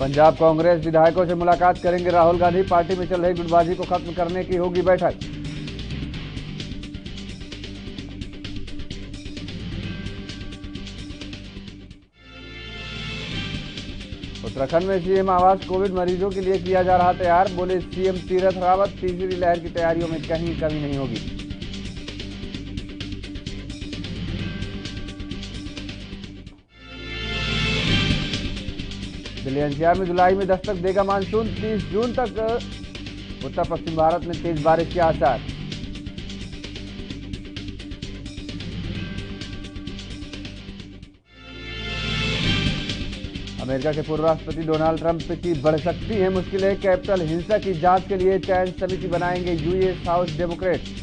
पंजाब कांग्रेस विधायकों से मुलाकात करेंगे राहुल गांधी। पार्टी में चल रही गुटबाजी को खत्म करने की होगी बैठक। उत्तराखंड में सीएम आवास कोविड मरीजों के लिए किया जा रहा तैयार। बोले सीएम तीरथ रावत, तीसरी लहर की तैयारियों में कहीं कमी नहीं होगी। दिल्ली एनसीआर में जुलाई में दस्तक देगा मानसून। 30 जून तक उत्तर पश्चिम भारत में तेज बारिश के आसार। अमेरिका के पूर्व राष्ट्रपति डोनाल्ड ट्रंप की बढ़ सकती है मुश्किलें। कैपिटल हिंसा की जांच के लिए चयन समिति बनाएंगे यूएस हाउस डेमोक्रेट।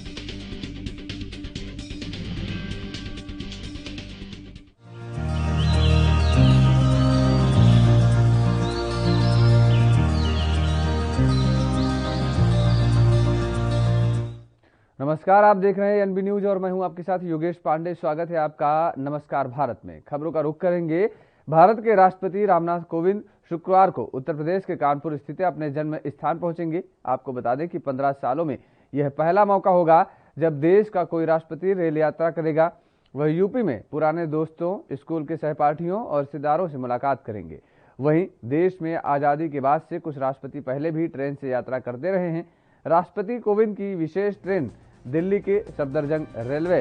नमस्कार, आप देख रहे हैं एनबी न्यूज और मैं हूं आपके साथ योगेश पांडे। स्वागत है आपका नमस्कार भारत में। खबरों का रुख करेंगे। भारत के राष्ट्रपति रामनाथ कोविंद शुक्रवार को उत्तर प्रदेश के कानपुर स्थित अपने जन्म स्थान पहुंचेंगे। आपको बता दें कि 15 सालों में यह पहला मौका होगा जब देश का कोई राष्ट्रपति रेल यात्रा करेगा। वह यूपी में पुराने दोस्तों, स्कूल के सहपाठियों और रिश्तेदारों से मुलाकात करेंगे। वहीं देश में आज़ादी के बाद से कुछ राष्ट्रपति पहले भी ट्रेन से यात्रा करते रहे हैं। राष्ट्रपति कोविंद की विशेष ट्रेन दिल्ली के सफदरजंग रेलवे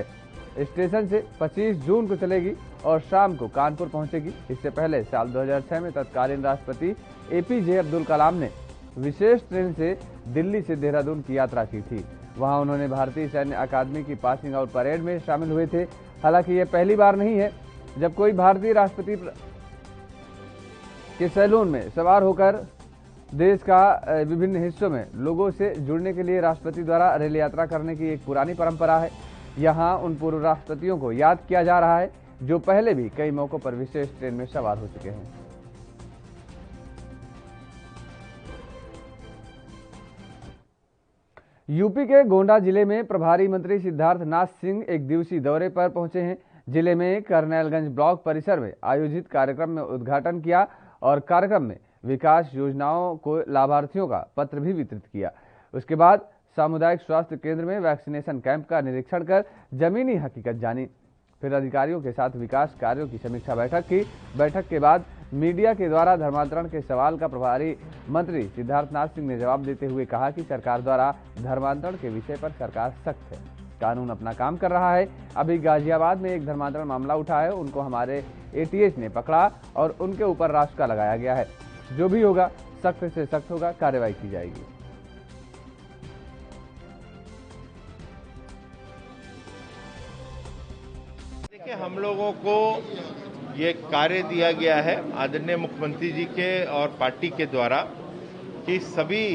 स्टेशन से 25 जून को चलेगी और शाम को कानपुर पहुंचेगी। इससे पहले साल 2006 में तत्कालीन राष्ट्रपति एपीजे अब्दुल कलाम ने विशेष ट्रेन से दिल्ली से देहरादून की यात्रा की थी। वहां उन्होंने भारतीय सैन्य अकादमी की पासिंग आउट परेड में शामिल हुए थे। हालांकि यह पहली बार नहीं है जब कोई भारतीय राष्ट्रपति के सैलून में सवार होकर देश का विभिन्न हिस्सों में लोगों से जुड़ने के लिए राष्ट्रपति द्वारा रेल यात्रा करने की एक पुरानी परंपरा है। यहां उन पूर्व राष्ट्रपतियों को याद किया जा रहा है जो पहले भी कई मौकों पर विशेष ट्रेन में सवार हो चुके हैं। यूपी के गोंडा जिले में प्रभारी मंत्री सिद्धार्थ नाथ सिंह एक दिवसीय दौरे पर पहुंचे हैं। जिले में करनैलगंज ब्लॉक परिसर में आयोजित कार्यक्रम में उद्घाटन किया और कार्यक्रम में विकास योजनाओं को लाभार्थियों का पत्र भी वितरित किया। उसके बाद सामुदायिक स्वास्थ्य केंद्र में वैक्सीनेशन कैंप का निरीक्षण कर जमीनी हकीकत जानी। फिर अधिकारियों के साथ विकास कार्यों की समीक्षा बैठक की। बैठक के बाद मीडिया के द्वारा धर्मांतरण के सवाल का प्रभारी मंत्री सिद्धार्थ नाथ सिंह ने जवाब देते हुए कहा कि सरकार द्वारा धर्मांतरण के विषय पर सरकार सख्त है, कानून अपना काम कर रहा है। अभी गाजियाबाद में एक धर्मांतरण मामला उठा है, उनको हमारे एटीएस ने पकड़ा और उनके ऊपर रास्ता लगाया गया है। जो भी होगा सख्त से सख्त होगा, कार्रवाई की जाएगी। देखिए, हम लोगों को ये कार्य दिया गया है आदरणीय मुख्यमंत्री जी के और पार्टी के द्वारा कि सभी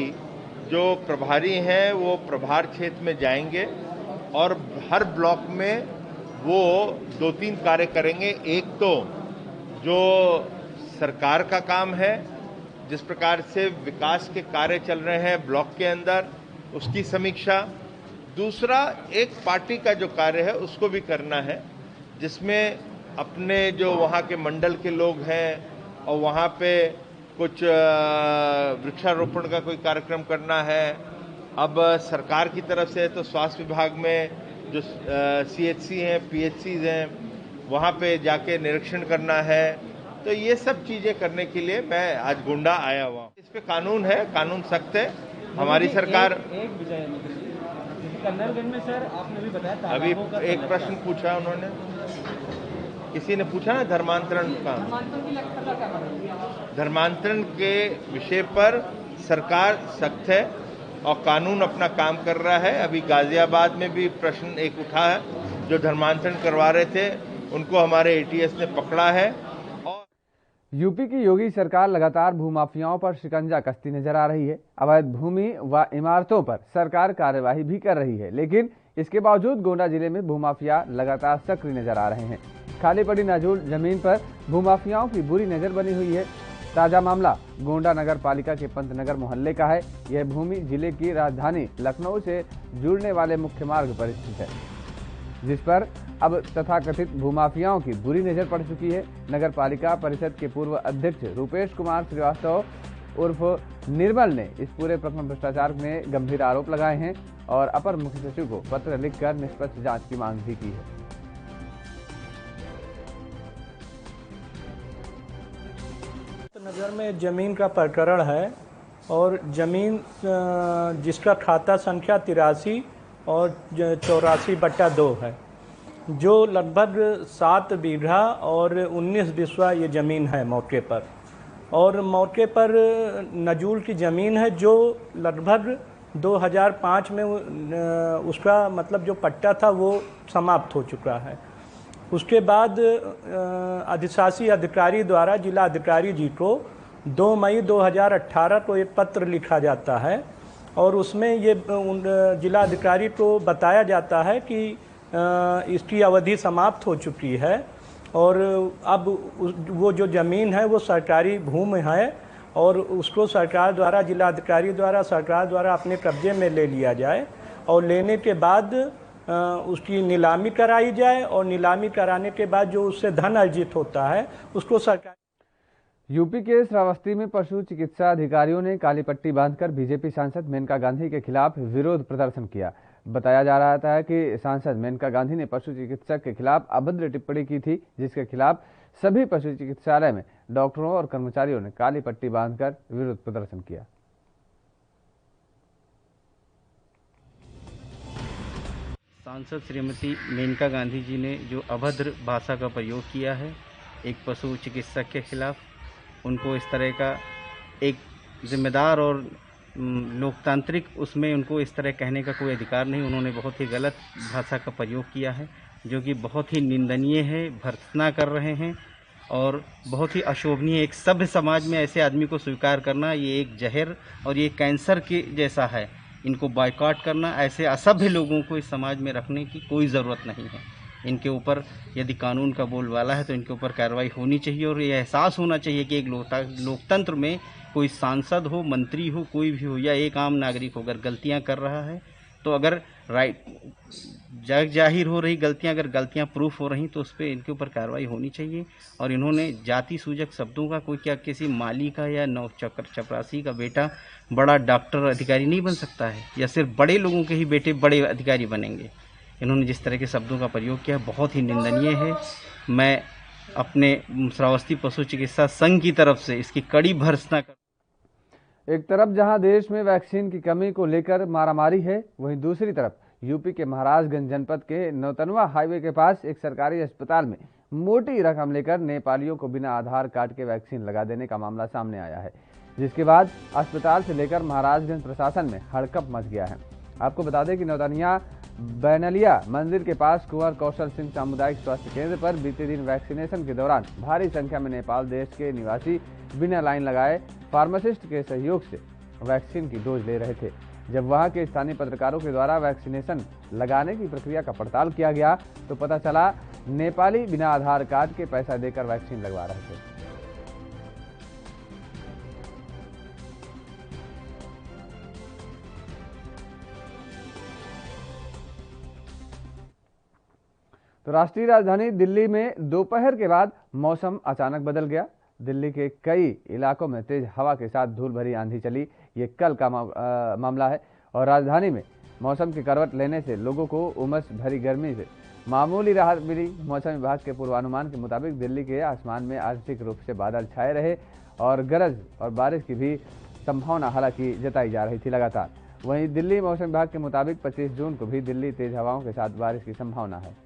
जो प्रभारी हैं वो प्रभार क्षेत्र में जाएंगे और हर ब्लॉक में वो 2-3 कार्य करेंगे। एक तो जो सरकार का काम है, जिस प्रकार से विकास के कार्य चल रहे हैं ब्लॉक के अंदर, उसकी समीक्षा। दूसरा, एक पार्टी का जो कार्य है उसको भी करना है, जिसमें अपने जो वहाँ के मंडल के लोग हैं और वहाँ पे कुछ वृक्षारोपण का कोई कार्यक्रम करना है। अब सरकार की तरफ से तो स्वास्थ्य विभाग में जो सीएचसी हैं, पीएचसीज हैं, वहाँ पे जाके निरीक्षण करना है। तो ये सब चीजें करने के लिए मैं आज गोंडा आया हुआ हूँ। इस पे कानून है, कानून सख्त है। हमारी सरकार एक विजय कन्नौजगंज में सर आपने भी बताया अभी एक प्रश्न पूछा उन्होंने, किसी ने पूछा ना धर्मांतरण का। धर्मांतरण के विषय पर सरकार सख्त है और कानून अपना काम कर रहा है। अभी गाजियाबाद में भी प्रश्न एक उठा है, जो धर्मांतरण करवा रहे थे उनको हमारे एटीएस ने पकड़ा है। यूपी की योगी सरकार लगातार भूमाफियाओं पर शिकंजा कसती नजर आ रही है। अवैध भूमि व इमारतों पर सरकार कार्यवाही भी कर रही है, लेकिन इसके बावजूद गोंडा जिले में भूमाफिया लगातार सक्रिय नजर आ रहे हैं। खाली पड़ी नाजुल जमीन पर भूमाफियाओं की बुरी नजर बनी हुई है। ताजा मामला गोंडा नगर पालिका के पंतनगर मोहल्ले का है। यह भूमि जिले की राजधानी लखनऊ से जुड़ने वाले मुख्य मार्ग पर स्थित है, जिस पर अब तथाकथित भूमाफियाओं की बुरी नजर पड़ चुकी है। नगर पालिका परिषद के पूर्व अध्यक्ष रूपेश कुमार श्रीवास्तव उर्फ निर्मल ने इस पूरे प्रकरण भ्रष्टाचार में गंभीर आरोप लगाए हैं और अपर मुख्य सचिव को पत्र लिखकर निष्पक्ष जांच की मांग भी की है। नगर में जमीन का प्रकरण है और जमीन जिसका खाता संख्या 83 और 84/2 है, जो लगभग 7 बीघा और 19 बिस्वा ये ज़मीन है मौके पर। और मौके पर नजूल की ज़मीन है जो लगभग 2005 में उसका मतलब जो पट्टा था वो समाप्त हो चुका है। उसके बाद अधिशासी अधिकारी द्वारा जिला अधिकारी जी को 2 मई 2018 को एक पत्र लिखा जाता है और उसमें ये जिला अधिकारी को बताया जाता है कि इसकी अवधि समाप्त हो चुकी है और अब वो जो ज़मीन है वो सरकारी भूमि है और उसको सरकार द्वारा, जिला अधिकारी द्वारा, सरकार द्वारा अपने कब्जे में ले लिया जाए और लेने के बाद उसकी नीलामी कराई जाए और नीलामी कराने के बाद जो उससे धन अर्जित होता है उसको सरकार। यूपी के श्रावस्ती में पशु चिकित्सा अधिकारियों ने काली पट्टी बांधकर बीजेपी सांसद मेनका गांधी के खिलाफ विरोध प्रदर्शन किया। बताया जा रहा था कि सांसद मेनका गांधी ने पशु चिकित्सक के खिलाफ अभद्र टिप्पणी की थी, जिसके खिलाफ सभी पशु चिकित्सालय में डॉक्टरों और कर्मचारियों ने काली पट्टी बांधकर विरोध प्रदर्शन किया। सांसद श्रीमती मेनका गांधी जी ने जो अभद्र भाषा का प्रयोग किया है एक पशु चिकित्सक के खिलाफ, उनको इस तरह का एक जिम्मेदार और लोकतांत्रिक उसमें उनको इस तरह कहने का कोई अधिकार नहीं। उन्होंने बहुत ही गलत भाषा का प्रयोग किया है जो कि बहुत ही निंदनीय है, भर्त्सना कर रहे हैं और बहुत ही अशोभनीय। एक सभ्य समाज में ऐसे आदमी को स्वीकार करना ये एक जहर और ये कैंसर के जैसा है। इनको बायकॉट करना, ऐसे असभ्य लोगों को इस समाज में रखने की कोई ज़रूरत नहीं है। इनके ऊपर यदि कानून का बोलबाला है तो इनके ऊपर कार्रवाई होनी चाहिए और ये एहसास होना चाहिए कि एक लोकतंत्र में कोई सांसद हो, मंत्री हो, कोई भी हो या एक आम नागरिक हो, अगर गलतियां कर रहा है तो अगर जग जाहिर हो रही गलतियां, अगर गलतियां प्रूफ हो रही तो उस पर इनके ऊपर कार्रवाई होनी चाहिए। और इन्होंने जाति सूचक शब्दों का, कोई क्या किसी माली का या चपरासी का बेटा बड़ा डॉक्टर अधिकारी नहीं बन सकता है या सिर्फ बड़े लोगों के ही बेटे बड़े अधिकारी बनेंगे। इन्होंने जिस तरह के शब्दों का प्रयोग किया बहुत ही निंदनीय है। मैं अपने श्रावस्ती पशु चिकित्सा संघ की तरफ से इसकी कड़ी भर्त्सना कर। एक तरफ जहां देश में वैक्सीन की कमी को लेकर मारामारी है, वहीं दूसरी तरफ यूपी के महाराजगंज जनपद के नौतनवा हाईवे के पास एक सरकारी अस्पताल में मोटी रकम लेकर नेपालियों को बिना आधार कार्ड के वैक्सीन लगा देने का मामला सामने आया है, जिसके बाद अस्पताल से लेकर महाराजगंज प्रशासन में हड़कंप मच गया है। आपको बता दें कि नौतनिया बैनलिया मंदिर के पास कुंवर कौशल सिंह सामुदायिक स्वास्थ्य केंद्र पर बीते दिन वैक्सीनेशन के दौरान भारी संख्या में नेपाल देश के निवासी बिना लाइन लगाए फार्मासिस्ट के सहयोग से वैक्सीन की डोज ले रहे थे। जब वहां के स्थानीय पत्रकारों के द्वारा वैक्सीनेशन लगाने की प्रक्रिया का पड़ताल किया गया तो पता चला नेपाली बिना आधार कार्ड के पैसा देकर वैक्सीन लगवा रहे थे। तो राष्ट्रीय राजधानी दिल्ली में दोपहर के बाद मौसम अचानक बदल गया। दिल्ली के कई इलाकों में तेज हवा के साथ धूल भरी आंधी चली। ये कल का मामला है और राजधानी में मौसम की करवट लेने से लोगों को उमस भरी गर्मी से मामूली राहत मिली। मौसम विभाग के पूर्वानुमान के मुताबिक दिल्ली के आसमान में आंशिक रूप से बादल छाए रहे और गरज और बारिश की भी संभावना हालांकि जताई जा रही थी लगातार। वहीं दिल्ली मौसम विभाग के मुताबिक 25 जून को भी दिल्ली तेज हवाओं के साथ बारिश की संभावना है।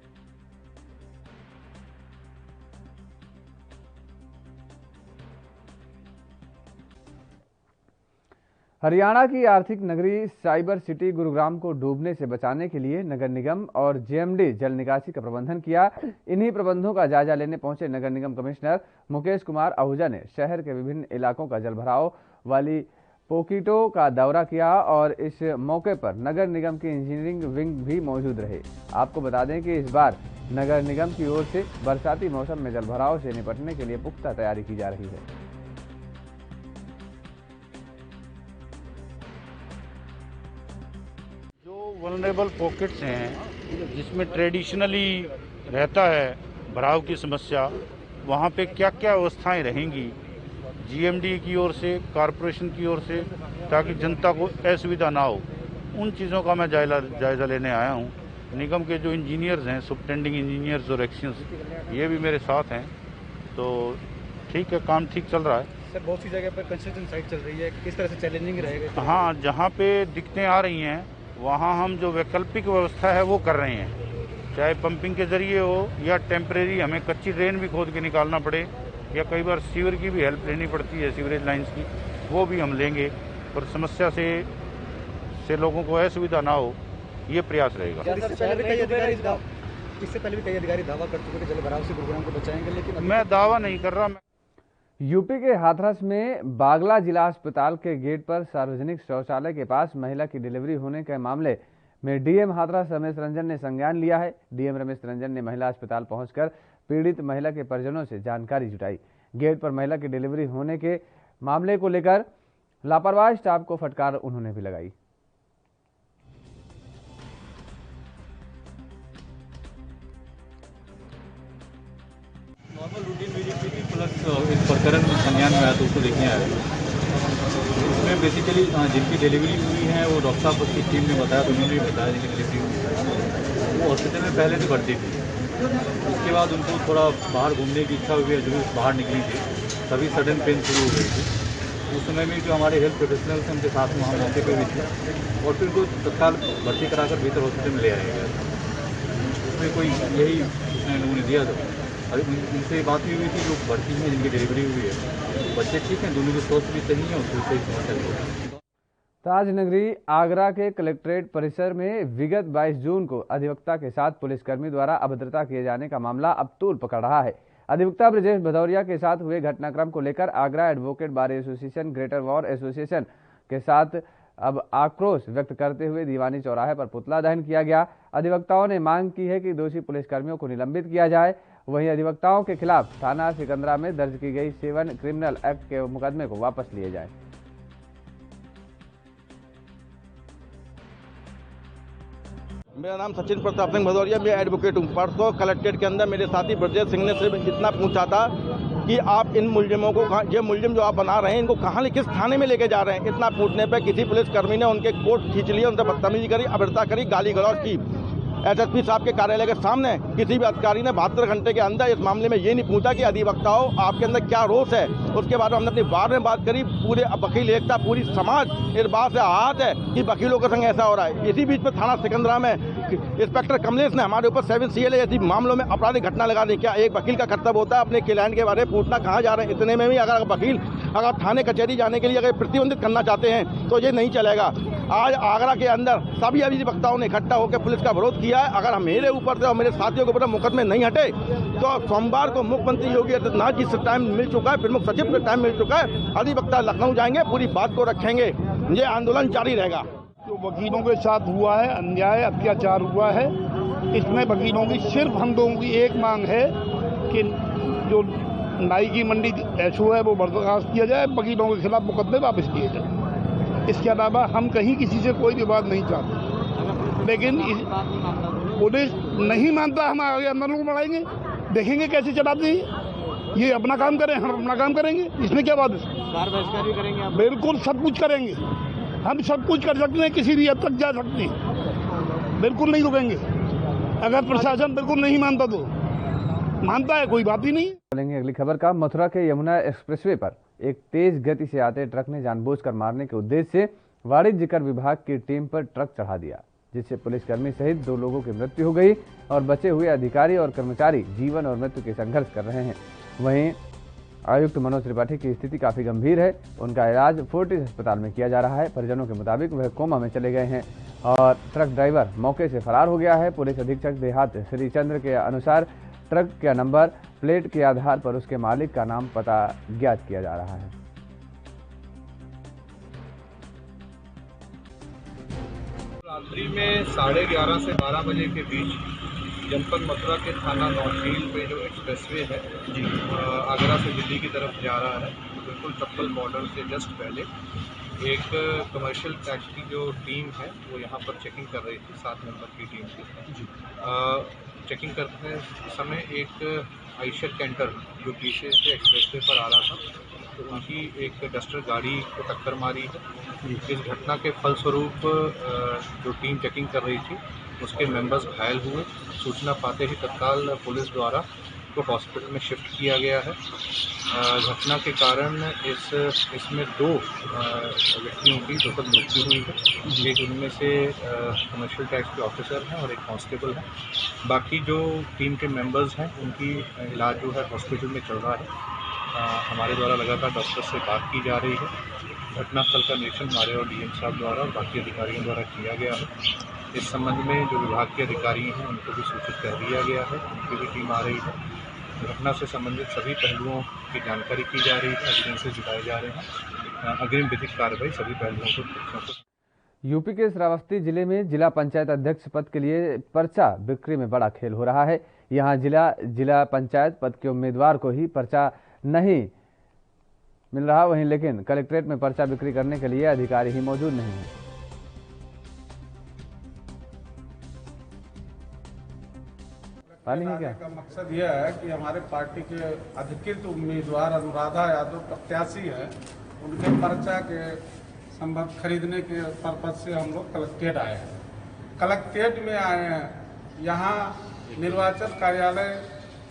हरियाणा की आर्थिक नगरी साइबर सिटी गुरुग्राम को डूबने से बचाने के लिए नगर निगम और जेएमडी जल निकासी का प्रबंधन किया। इन्हीं प्रबंधों का जायजा लेने पहुंचे नगर निगम कमिश्नर मुकेश कुमार आहूजा ने शहर के विभिन्न इलाकों का जलभराव वाली पोकीटो का दौरा किया और इस मौके पर नगर निगम की इंजीनियरिंग विंग भी मौजूद रहे। आपको बता दें कि इस बार नगर निगम की ओर से बरसाती मौसम में जलभराव से निपटने के लिए पुख्ता तैयारी की जा रही है। वल्नरेबल पॉकेट्स हैं जिसमें ट्रेडिशनली रहता है भराव की समस्या, वहाँ पे क्या क्या व्यवस्थाएं रहेंगी जीएमडी की ओर से, कॉरपोरेशन की ओर से, ताकि जनता को असुविधा ना हो, उन चीज़ों का मैं जायज़ा लेने आया हूँ। निगम के जो इंजीनियर्स हैं, सुपरटेंडिंग इंजीनियर्स और एक्शंस, ये भी मेरे साथ हैं, तो ठीक है, काम ठीक चल रहा है। सर बहुत सी जगह पर कंस्ट्रक्शन साइट चल रही है, किस तरह से चैलेंजिंग रहेगा? हाँ, जहाँ पे दिक्कतें आ रही हैं वहाँ हम जो वैकल्पिक व्यवस्था है वो कर रहे हैं, चाहे पंपिंग के जरिए हो या टेम्परेरी हमें कच्ची ड्रेन भी खोद के निकालना पड़े, या कई बार सीवर की भी हेल्प लेनी पड़ती है, सीवरेज लाइंस की, वो भी हम लेंगे, पर समस्या से लोगों को असुविधा ना हो, ये प्रयास रहेगा। इससे पहले भी कई अधिकारी दावा कर चुके थे जल भराव से गुरुग्राम को बचाएंगे, लेकिन मैं दावा नहीं कर रहा। यूपी के हाथरस में बागला जिला अस्पताल के गेट पर सार्वजनिक शौचालय के पास महिला की डिलीवरी होने के मामले में डीएम हाथरस रमेश रंजन ने संज्ञान लिया है। डीएम रमेश रंजन ने महिला अस्पताल पहुंचकर पीड़ित महिला के परिजनों से जानकारी जुटाई। गेट पर महिला की डिलीवरी होने के मामले को लेकर लापरवाह स्टाफ को फटकार उन्होंने भी लगाई। नॉर्मल रूटीन विजिट थी प्लस इस प्रकरण में संज्ञान में आया तो उसको देखने आया। इसमें बेसिकली जिनकी डिलीवरी हुई है वो डॉक्टर साहब की टीम ने बताया, तो उन्होंने भी बताया जिनकी डिलीवरी हुई है वो हॉस्पिटल में पहले से भर्ती थी। उसके बाद उनको थोड़ा बाहर घूमने की इच्छा हुई है, जो बाहर निकली थी, तभी सडन पेन शुरू हो गई थी। उस समय में जो हमारे हेल्थ प्रोफेशनल्स हैं उनके साथ में वहाँ मौके पर भी थे और फिर उनको तत्काल भर्ती कराकर भीतर हॉस्पिटल में ले आया गया था। उसमें कोई यही उसने लोगों ने दिया था। अभी उनसे बात भी हुई थी, जो भर्ती हैं जिनकी डिलीवरी हुई है, बच्चे ठीक हैं, दोनों के स्वास्थ्य भी सही है, उसको सही समस्या नहीं है। ताजनगरी आगरा के कलेक्ट्रेट परिसर में विगत 22 जून को अधिवक्ता के साथ पुलिसकर्मी द्वारा अभद्रता किए जाने का मामला अब तूल पकड़ रहा है। अधिवक्ता ब्रजेश भदौरिया के साथ हुए घटनाक्रम को लेकर Agra advocate bar association, greater war association के साथ अब आक्रोश व्यक्त करते हुए दीवानी चौराहे पर पुतला दहन किया गया। अधिवक्ताओं ने मांग की है कि दोषी पुलिसकर्मियों को निलंबित किया जाए। वहीं अधिवक्ताओं के खिलाफ थाना सिकंदरा में दर्ज की गई 7 क्रिमिनल एक्ट के मुकदमे को वापस लिए जाए। मेरा नाम सचिन प्रताप सिंह भदौरिया, मैं एडवोकेट हूँ। परसों कलेक्ट्रेट के अंदर मेरे साथी ब्रजेश सिंह ने सिर्फ इतना पूछा था कि आप इन मुलजिमों को, ये मुलजिम जो आप बना रहे हैं, इनको कहाँ, किस थाने में लेके जा रहे हैं। इतना पूछने पे किसी पुलिसकर्मी ने उनके कोट खींच लिया, उनसे बदतमीजी करी, अभद्रता करी, गाली गलौज की। एसएसपी साहब के कार्यालय के सामने किसी भी अधिकारी ने 72 घंटे के अंदर इस मामले में ये नहीं पूछा कि अधिवक्ताओं आपके अंदर क्या रोष है। उसके बाद हमने अपनी बार में बात करी, पूरे वकील एकता, पूरी समाज इस बात से आहत है कि वकीलों के संग ऐसा हो रहा है। इसी बीच में थाना सिकंदरा में इंस्पेक्टर कमलेश ने हमारे ऊपर 7 CLA ऐसी मामलों में आपराधिक घटना लगा दी। क्या एक वकील का कर्तव्य होता है अपने क्लाइंट के बारे में पूछना, कहाँ जा रहे हैं? इतने में भी अगर वकील थाने कचहरी जाने के लिए अगर प्रतिबंधित करना चाहते हैं तो ये नहीं चलेगा। आज आगरा के अंदर सभी अधिवक्ताओं ने इकट्ठा होकर पुलिस का विरोध किया है। अगर मेरे ऊपर से और मेरे साथियों के ऊपर मुकदमे नहीं हटे तो सोमवार को मुख्यमंत्री योगी आदित्यनाथ जी से टाइम मिल चुका है, प्रमुख सचिव से टाइम मिल चुका है, अधिवक्ता लखनऊ जाएंगे, पूरी बात को रखेंगे, ये आंदोलन जारी रहेगा। जो वकीलों के साथ हुआ है, अन्याय अत्याचार हुआ है, इसमें वकीलों की सिर्फ हम लोगों की एक मांग है कि जो नाई की मंडी ऐशो है वो बर्दाश्त किया जाए, वकीलों के खिलाफ मुकदमे वापस किए जाए। इसके अलावा हम कहीं किसी से कोई विवाद नहीं चाहते, लेकिन पुलिस नहीं मानता, हम आगे आंदोलन बढ़ाएंगे, देखेंगे कैसे चलाते हैं। ये अपना काम करें, हम अपना काम करेंगे, इसमें क्या बात है। बहिष्कार भी करेंगे आप? बिल्कुल सब कुछ करेंगे, हम सब कुछ कर सकते हैं, किसी भी हद तक जा सकते हैं, बिल्कुल नहीं रुकेंगे। अगर प्रशासन बिल्कुल नहीं मानता तो मानता है, कोई बात ही नहीं। चलेंगे अगली खबर का। मथुरा के यमुना एक्सप्रेसवे पर एक तेज गति से आते ट्रक ने जानबूझकर मारने के उद्देश्य से वाणिज्य कर विभाग की टीम पर ट्रक चढ़ा दिया, जिससे पुलिसकर्मी सहित 2 लोगों की मृत्यु हो गई और बचे हुए अधिकारी और कर्मचारी जीवन और मृत्यु के संघर्ष कर रहे हैं। वहीं आयुक्त मनोज त्रिपाठी की स्थिति काफी गंभीर है, उनका इलाज फोर्टिस अस्पताल में किया जा रहा है। परिजनों के मुताबिक वह कोमा में चले गए हैं और ट्रक ड्राइवर मौके से फरार हो गया है। पुलिस अधीक्षक देहात श्रीचंद्र के अनुसार ट्रक का नंबर प्लेट के आधार पर उसके मालिक का नाम पता ज्ञात किया जा रहा है। रात्रि में 11:30 से 12 बजे के बीच जनपद मथुरा के थाना नौशील पे जो एक्सप्रेसवे है आगरा से दिल्ली की तरफ जा रहा है, बिल्कुल चप्पल बॉर्डर से जस्ट पहले एक कमर्शियल टैक्सी की जो टीम है वो यहाँ पर चेकिंग कर रही थी, 7 मेंबर की टीम थी। चेकिंग करते समय एक आइशर कैंटर जो पीछे से एक्सप्रेसवे पर आ रहा था, तो उनकी एक डस्टर गाड़ी को टक्कर मारी है। इस घटना के फलस्वरूप जो टीम चेकिंग कर रही थी उसके मेंबर्स घायल हुए। सूचना पाते ही तत्काल पुलिस द्वारा को हॉस्पिटल में शिफ्ट किया गया है। घटना के कारण इसमें 2 व्यक्तियों की दुखद मृत्यु हुई है। एक उनमें से कमर्शियल टैक्स के ऑफिसर हैं और एक कांस्टेबल है। बाकी जो टीम के मेंबर्स हैं उनकी इलाज जो है हॉस्पिटल में चल रहा है। हमारे द्वारा लगातार डॉक्टर से बात की जा रही है। घटनास्थल का निरीक्षण हमारे और डीएम साहब द्वारा और बाकी अधिकारियों द्वारा किया गया है। इस संबंध में जो विभाग के अधिकारी हैं उनको भी सूचित कर दिया गया है, उनकी भी टीम आ रही है। घटना से संबंधित सभी पहलुओं की जानकारी की जा रही है, एविडेंसेस जुटाए जा रहे हैं। अग्रिम विधिक कार्रवाई सभी पहलुओं को। यूपी के श्रावस्ती जिले में जिला पंचायत अध्यक्ष पद के लिए पर्चा बिक्री में बड़ा खेल हो रहा है। यहां जिला पंचायत पद के उम्मीदवार को ही पर्चा नहीं मिल रहा, वहीं लेकिन कलेक्ट्रेट में पर्चा बिक्री करने के लिए अधिकारी ही मौजूद नहीं है। पानी है क्या? का मकसद यह है कि हमारे पार्टी के अधिकृत उम्मीदवार अनुराधा यादव प्रत्याशी हैं, उनके पर्चा के संबंध खरीदने के पर्पज से हम लोग कलेक्ट्रेट आए हैं। कलेक्ट्रेट में आए हैं, यहाँ निर्वाचन कार्यालय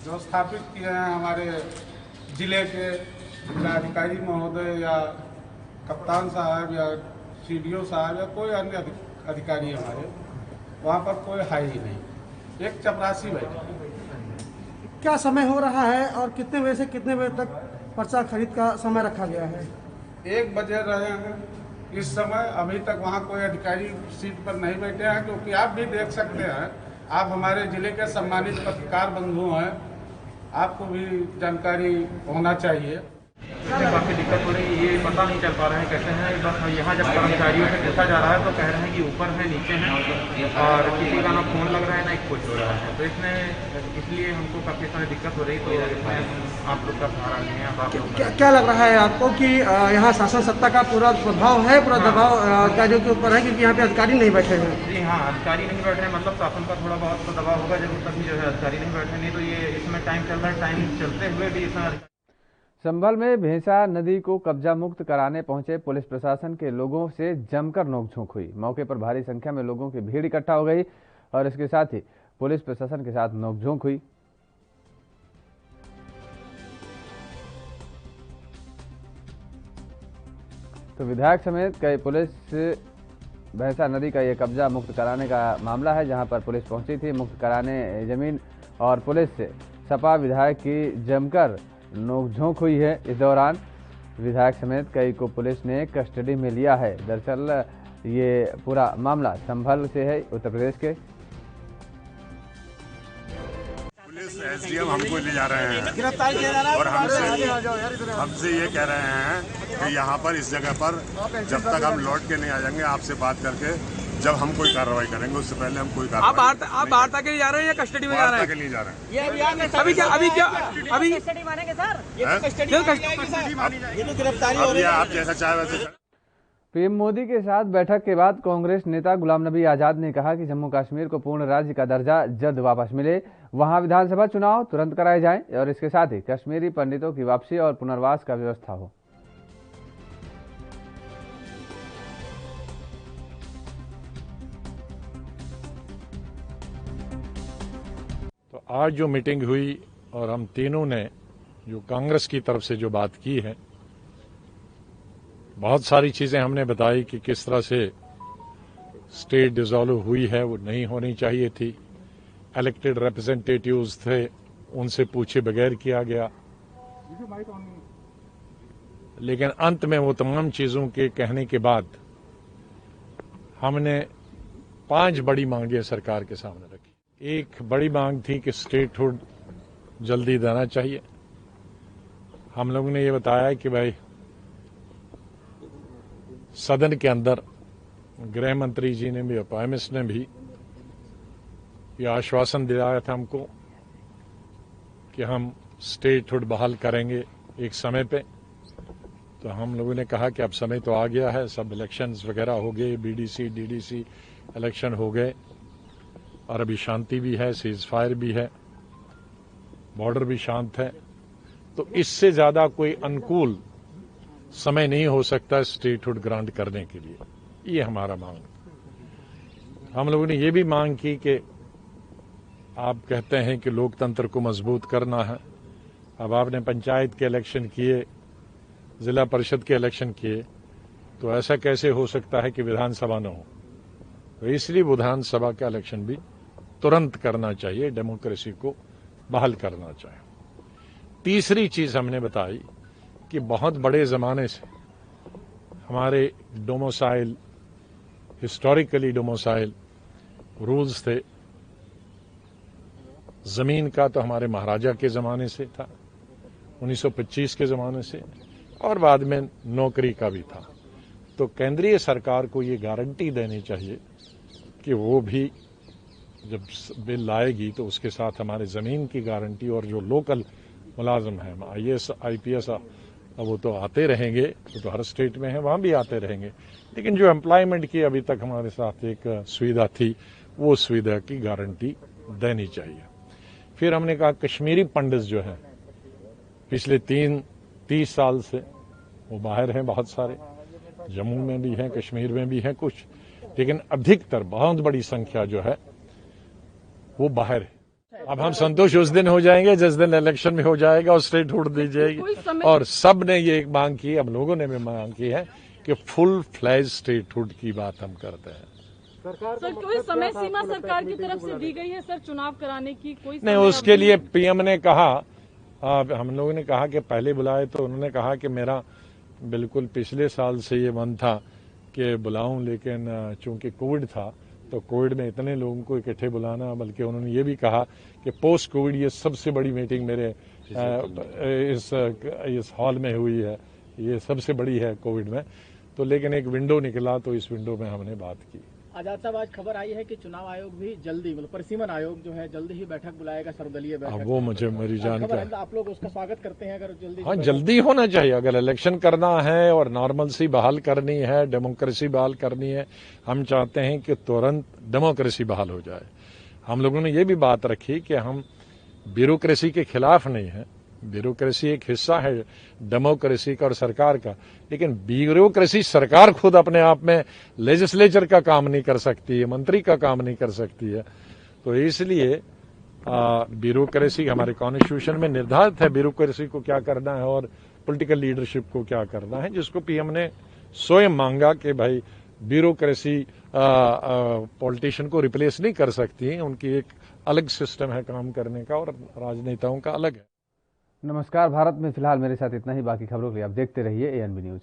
जो स्थापित किए हैं हमारे जिले के जिलाधिकारी महोदय या कप्तान साहब या सीडीओ साहब या कोई अन्य अधिकारी हमारे, वहाँ पर कोई है ही नहीं। एक चपरासी बैठे। क्या समय हो रहा है और कितने बजे से कितने बजे तक पर्चा खरीद का समय रखा गया है? 1 बजे रहे हैं इस समय। अभी तक वहाँ कोई अधिकारी सीट पर नहीं बैठे हैं, क्योंकि आप भी देख सकते हैं, आप हमारे जिले के सम्मानित पत्रकार बंधु हैं, आपको भी जानकारी होना चाहिए। काफ़ी दिक्कत हो रही है, ये पता नहीं चल पा रहा है कैसे है। बस यहाँ जब कर्मचारियों से पूछा जा रहा है तो कह रहे हैं कि ऊपर है नीचे है, और किसी का ना फोन लग रहा है ना कुछ हो रहा है। तो इसलिए हमको काफ़ी सारी दिक्कत हो रही। तो इसमें आप लोग का सहारा नहीं है। आप लोग क्या लग रहा है आपको कि यहाँ शासन सत्ता का पूरा प्रभाव है, पूरा दबाव कार्यों के ऊपर है, क्योंकि यहाँ पे अधिकारी नहीं बैठे हैं? जी हाँ, अधिकारी नहीं बैठे हैं, मतलब शासन का थोड़ा बहुत तो दबाव होगा जरूर, तभी जो है अधिकारी नहीं बैठे। नहीं तो ये इसमें टाइम चल रहा है, टाइम चलते हुए भी इसमें। संभल में भेंसा नदी को कब्जा मुक्त कराने पहुंचे पुलिस प्रशासन के लोगों से जमकर नोकझोंक हुई। मौके पर भारी संख्या में लोगों की भीड़ इकट्ठा हो गई और इसके साथ ही पुलिस प्रशासन के साथ नोकझोंक हुई। तो विधायक समेत कई पुलिस भेंसा नदी का ये कब्जा मुक्त कराने का मामला है, जहां पर पुलिस पहुंची थी मुक्त कराने जमीन, और पुलिस से सपा विधायक की जमकर नोकझोंक हुई है। इस दौरान विधायक समेत कई को पुलिस ने कस्टडी में लिया है। दरअसल ये पूरा मामला संभल से है, उत्तर प्रदेश के। पुलिस एसडीएम हमको ले जा रहे हैं और हमसे ये कह रहे हैं कि यहाँ पर इस जगह पर जब तक हम लौट के नहीं आ जाएंगे आपसे बात करके जब हम कोई कार्रवाई करेंगे उससे पहले हम कोई कार्रवाई। आप वार्ता के लिए जा रहे हैं या कस्टडी में जा रहे हैं? के लिए जा रहे हैं। ये कस्टडी मानेंगे सर? ये तो गिरफ्तारी हो रही है। आप जैसा चाहे वैसे। पीएम मोदी के साथ बैठक के बाद कांग्रेस नेता गुलाम नबी आजाद ने कहा कि जम्मू कश्मीर को पूर्ण राज्य का दर्जा जल्द वापस मिले, वहां विधानसभा चुनाव तुरंत कराए जाएं और इसके साथ ही कश्मीरी पंडितों की वापसी और पुनर्वास का व्यवस्था हो। तो आज जो मीटिंग हुई और हम तीनों ने जो कांग्रेस की तरफ से जो बात की है, बहुत सारी चीजें हमने बताई कि किस तरह से स्टेट डिसॉल्व हुई है, वो नहीं होनी चाहिए थी। इलेक्टेड रिप्रेजेंटेटिव्स थे, उनसे पूछे बगैर किया गया। लेकिन अंत में वो तमाम चीजों के कहने के बाद हमने 5 बड़ी मांगे सरकार के सामने रखी। एक बड़ी मांग थी कि स्टेटहुड जल्दी देना चाहिए। हम लोगों ने ये बताया कि भाई सदन के अंदर गृह मंत्री जी ने भी और प्राइम मिनिस्टर ने भी ये आश्वासन दिलाया था हमको कि हम स्टेटहुड बहाल करेंगे एक समय पे। तो हम लोगों ने कहा कि अब समय तो आ गया है, सब इलेक्शंस वगैरह हो गए, बीडीसी डीडीसी इलेक्शन हो गए, और अभी शांति भी है, सीज फायर भी है, बॉर्डर भी शांत है। तो इससे ज्यादा कोई अनुकूल समय नहीं हो सकता स्टेटहुड ग्रांट करने के लिए। ये हमारा मांग। हम लोगों ने ये भी मांग की कि आप कहते हैं कि लोकतंत्र को मजबूत करना है। अब आपने पंचायत के इलेक्शन किए, जिला परिषद के इलेक्शन किए, तो ऐसा कैसे हो सकता है कि विधानसभा न हो? तो इसलिए विधानसभा का इलेक्शन भी तुरंत करना चाहिए, डेमोक्रेसी को बहाल करना चाहिए। तीसरी चीज हमने बताई कि बहुत बड़े जमाने से हमारे डोमोसाइल, हिस्टोरिकली डोमोसाइल रूल्स थे। जमीन का तो हमारे महाराजा के जमाने से था, 1925 के जमाने से, और बाद में नौकरी का भी था। तो केंद्रीय सरकार को ये गारंटी देनी चाहिए कि वो भी जब बिल लाएगी तो उसके साथ हमारे जमीन की गारंटी, और जो लोकल मुलाजिम हैं, IAS IPS, वो तो आते रहेंगे, वो तो हर स्टेट में है, वहां भी आते रहेंगे, लेकिन जो एम्प्लॉयमेंट की अभी तक हमारे साथ एक सुविधा थी, वो सुविधा की गारंटी देनी चाहिए। फिर हमने कहा कश्मीरी पंडित जो हैं पिछले 30 साल से वो बाहर हैं, बहुत सारे, जम्मू में भी हैं, कश्मीर में भी हैं कुछ, लेकिन अधिकतर बहुत बड़ी संख्या जो है वो बाहर है। अब हम संतोष उस दिन हो जाएंगे जिस दिन इलेक्शन में हो जाएगा और स्टेटहुड दी जाएगी। और सब ने ये एक मांग की, हम लोगों ने भी मांग की है कि फुल फ्लैज स्टेटहुड की बात हम करते हैं। सर, कोई समय सीमा सरकार की तरफ से दी गई है सर चुनाव कराने की? कोई नहीं, उसके लिए PM ने कहा, हम लोगों ने कहा कि पहले बुलाए, तो उन्होंने कहा कि मेरा बिल्कुल पिछले साल से ये मन था कि बुलाऊं, लेकिन चूंकि कोविड था तो कोविड में इतने लोगों को इकट्ठे बुलाना, बल्कि उन्होंने ये भी कहा कि पोस्ट कोविड ये सबसे बड़ी मीटिंग मेरे इस हॉल में हुई है, ये सबसे बड़ी है कोविड में। तो लेकिन एक विंडो निकला, तो इस विंडो में हमने बात की। आजाद साहब, आज खबर आई है कि चुनाव आयोग भी जल्दी, मतलब परिसीमन आयोग जो है जल्दी ही बैठक बुलाएगा, सर्वदलीय बैठक। वो मुझे मेरी जानकारी, आप लोग उसका स्वागत करते हैं अगर जल्दी? हाँ, जल्दी होना चाहिए। अगर इलेक्शन करना है और नॉर्मलसी बहाल करनी है, डेमोक्रेसी बहाल करनी है, हम चाहते हैं कि तुरंत डेमोक्रेसी बहाल हो जाए। हम लोगों ने ये भी बात रखी कि हम ब्यूरोक्रेसी के खिलाफ नहीं है, ब्यूरोक्रेसी एक हिस्सा है डेमोक्रेसी का और सरकार का, लेकिन ब्यूरोक्रेसी सरकार खुद अपने आप में लेजिस्लेचर का काम नहीं कर सकती है, मंत्री का काम नहीं कर सकती है। तो इसलिए ब्यूरोक्रेसी हमारे कॉन्स्टिट्यूशन में निर्धारित है, ब्यूरोक्रेसी को क्या करना है और पॉलिटिकल लीडरशिप को क्या करना है, जिसको PM ने स्वयं मांगा कि भाई ब्यूरोक्रेसी पॉलिटिशियन को रिप्लेस नहीं कर सकती, उनकी एक अलग सिस्टम है काम करने का और राजनेताओं का अलग है। नमस्कार भारत में फिलहाल मेरे साथ इतना ही। बाकी खबरों के लिए आप देखते रहिए ANB न्यूज।